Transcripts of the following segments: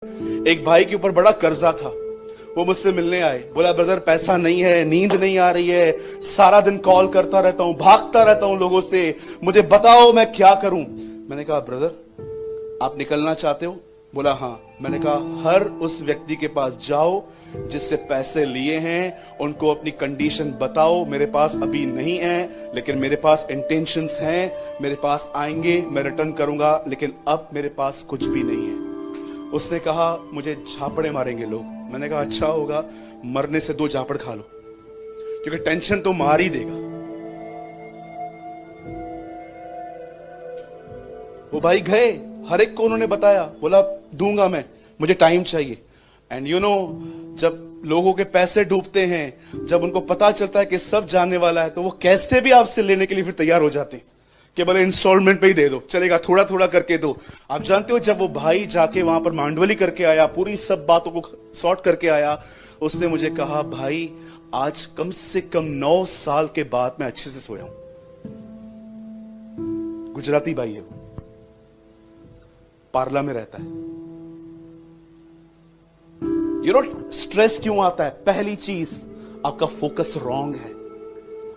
एक भाई के ऊपर बड़ा कर्जा था। वो मुझसे मिलने आए, बोला ब्रदर पैसा नहीं है, नींद नहीं आ रही है, सारा दिन कॉल करता रहता हूं, भागता रहता हूं लोगों से, मुझे बताओ मैं क्या करूं। मैंने कहा ब्रदर आप निकलना चाहते हो? बोला हाँ। मैंने कहा हर उस व्यक्ति के पास जाओ जिससे पैसे लिए हैं, उनको अपनी कंडीशन बताओ, मेरे पास अभी नहीं है लेकिन मेरे पास इंटेंशंस हैं, मेरे पास आएंगे, मैं रिटर्न करूंगा, लेकिन अब मेरे पास कुछ भी नहीं है। उसने कहा मुझे झापड़े मारेंगे लोग। मैंने कहा अच्छा होगा, मरने से 2 झापड़ खा लो, क्योंकि टेंशन तो मार ही देगा। वो भाई गए, हर एक को उन्होंने बताया, बोला दूंगा मैं, मुझे टाइम चाहिए। एंड यू नो, जब लोगों के पैसे डूबते हैं, जब उनको पता चलता है कि सब जानने वाला है, तो वो कैसे भी आपसे लेने के लिए फिर तैयार हो जाते हैं कि बोले इंस्टॉलमेंट पे ही दे दो, चलेगा, थोड़ा थोड़ा करके दो। आप जानते हो जब वो भाई जाके वहां पर मांडवली करके आया, पूरी सब बातों को सॉर्ट करके आया, उसने मुझे कहा भाई आज कम से कम 9 साल के बाद मैं अच्छे से सोया हूं। गुजराती भाई है वो, पार्ला में रहता है। यू नो स्ट्रेस क्यों आता है? पहली चीज आपका फोकस रॉन्ग है।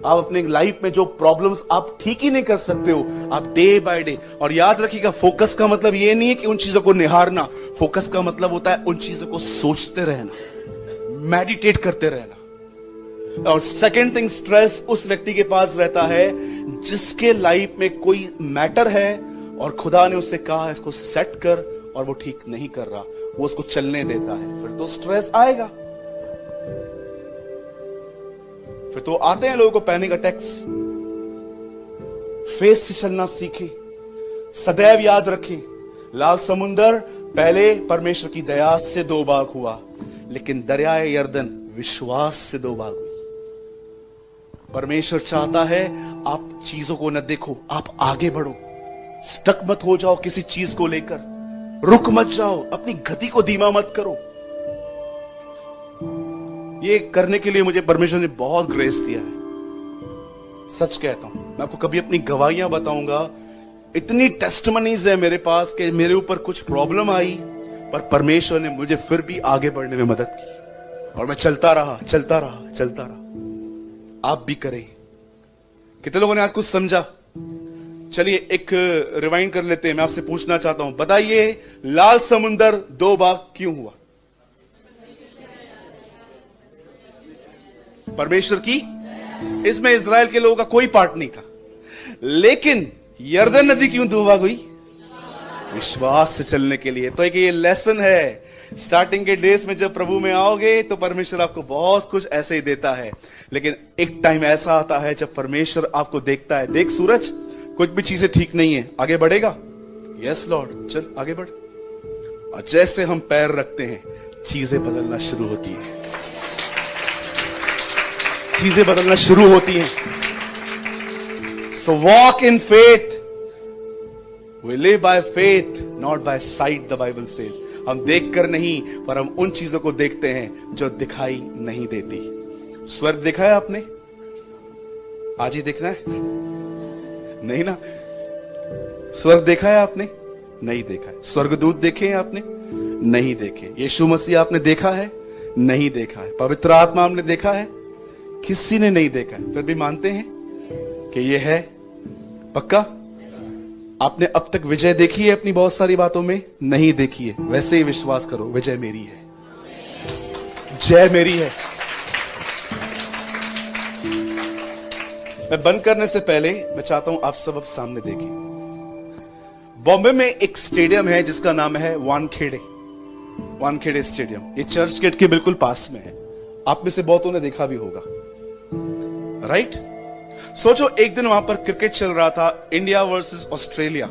आप अपने लाइफ में जो प्रॉब्लम्स आप ठीक ही नहीं कर सकते हो, आप डे बाय डे। और याद रखिएगा, फोकस का मतलब ये नहीं है कि उन चीजों को निहारना, फोकस का मतलब होता है उन चीजों को सोचते रहना, मेडिटेट करते रहना। और सेकंड थिंग, स्ट्रेस उस व्यक्ति के पास रहता है जिसके लाइफ में कोई मैटर है और खुदा ने उससे कहा है इसको सेट कर, और वो ठीक नहीं कर रहा, वो उसको चलने देता है, फिर तो स्ट्रेस आएगा। फिर तो आते हैं लोगों को पैनिक अटैक्स। फेस से चलना सीखें, सदैव याद रखें, लाल समुंदर पहले परमेश्वर की दया से 2 भाग हुआ, लेकिन दरियाए यर्दन विश्वास से 2 भाग हुई। परमेश्वर चाहता है आप चीजों को न देखो, आप आगे बढ़ो, स्टक मत हो जाओ किसी चीज को लेकर, रुक मत जाओ, अपनी गति को धीमा मत करो। ये करने के लिए मुझे परमेश्वर ने बहुत ग्रेस दिया है, सच कहता हूं। मैं आपको कभी अपनी गवाहियां बताऊंगा, इतनी टेस्टमनीज है मेरे पास कि मेरे ऊपर कुछ प्रॉब्लम आई पर परमेश्वर ने मुझे फिर भी आगे बढ़ने में मदद की, और मैं चलता रहा चलता रहा चलता रहा। आप भी करें। कितने लोगों ने आज कुछ समझा? चलिए एक रिवाइंड कर लेते हैं। मैं आपसे पूछना चाहता हूं, बताइए लाल समुंदर 2 भाग क्यों हुआ? परमेश्वर की, इसमें इजराइल के लोगों का कोई पार्ट नहीं था। लेकिन यर्दन नदी क्यों 2 भाग हुई? विश्वास से चलने के लिए। तो एक ये लेसन है, स्टार्टिंग के डेज में जब प्रभु में आओगे तो परमेश्वर आपको बहुत कुछ ऐसे ही देता है, लेकिन एक टाइम ऐसा आता है जब परमेश्वर आपको देखता है, देख सूरज कुछ भी चीजें ठीक नहीं है, आगे बढ़ेगा? यस लॉर्ड, चल आगे बढ़। और जैसे हम पैर रखते हैं चीजें बदलना शुरू होती हैं, चीजें बदलना शुरू होती हैं। So walk in faith, we live by faith not by sight, the Bible says. हम देखकर नहीं, पर हम उन चीजों को देखते हैं जो दिखाई नहीं देती। स्वर्ग देखा है आपने? आज ही देखना है? नहीं ना। स्वर्ग देखा है आपने? नहीं देखा है। स्वर्गदूत देखे हैं आपने? नहीं देखे। यीशु मसीह आपने देखा है? नहीं देखा है। पवित्र आत्मा आपने देखा है? किसी ने नहीं देखा है, फिर भी मानते हैं कि ये है पक्का। आपने अब तक विजय देखी है अपनी बहुत सारी बातों में? नहीं देखी है। वैसे ही विश्वास करो, विजय मेरी है, जय मेरी है। मैं बंद करने से पहले मैं चाहता हूं आप सब अब सामने देखें। बॉम्बे में एक स्टेडियम है जिसका नाम है वानखेड़े स्टेडियम। ये चर्च गेट के बिल्कुल पास में है। आप में से बहुतों ने देखा भी होगा, राइट? सोचो एक दिन वहां पर क्रिकेट चल रहा था, इंडिया वर्सेस ऑस्ट्रेलिया,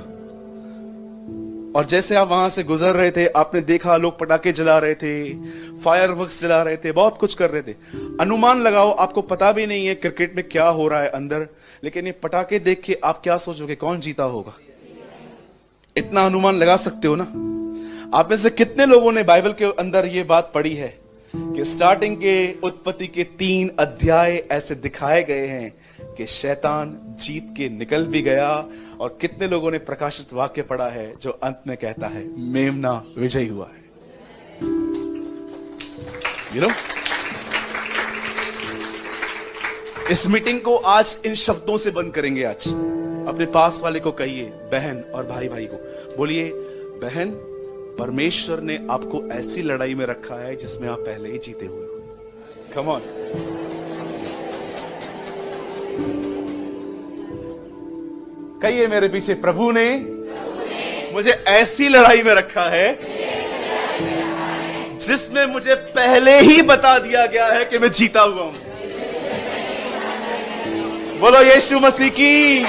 और जैसे आप वहां से गुजर रहे थे आपने देखा लोग पटाखे जला रहे थे, फायरवर्क्स जला रहे थे, बहुत कुछ कर रहे थे। अनुमान लगाओ, आपको पता भी नहीं है क्रिकेट में क्या हो रहा है अंदर, लेकिन ये पटाखे देख के आप क्या सोचोगे? कौन जीता होगा? इतना अनुमान लगा सकते हो ना? आप में से कितने लोगों ने बाइबल के अंदर ये बात पढ़ी है कि स्टार्टिंग के उत्पत्ति के 3 अध्याय ऐसे दिखाए गए हैं कि शैतान जीत के निकल भी गया, और कितने लोगों ने प्रकाशित वाक्य पढ़ा है जो अंत में कहता है मेमना विजयी हुआ है। यू नो, इस मीटिंग को आज इन शब्दों से बंद करेंगे। आज अपने पास वाले को कहिए, बहन और भाई को बोलिए, बहन, परमेश्वर ने आपको ऐसी लड़ाई में रखा है जिसमें आप पहले ही जीते हुए हो। Come on. कहिए मेरे पीछे, प्रभु ने मुझे ऐसी लड़ाई में रखा है जिसमें मुझे पहले ही बता दिया गया है कि मैं जीता हुआ हूं। बोलो यीशु मसीह की।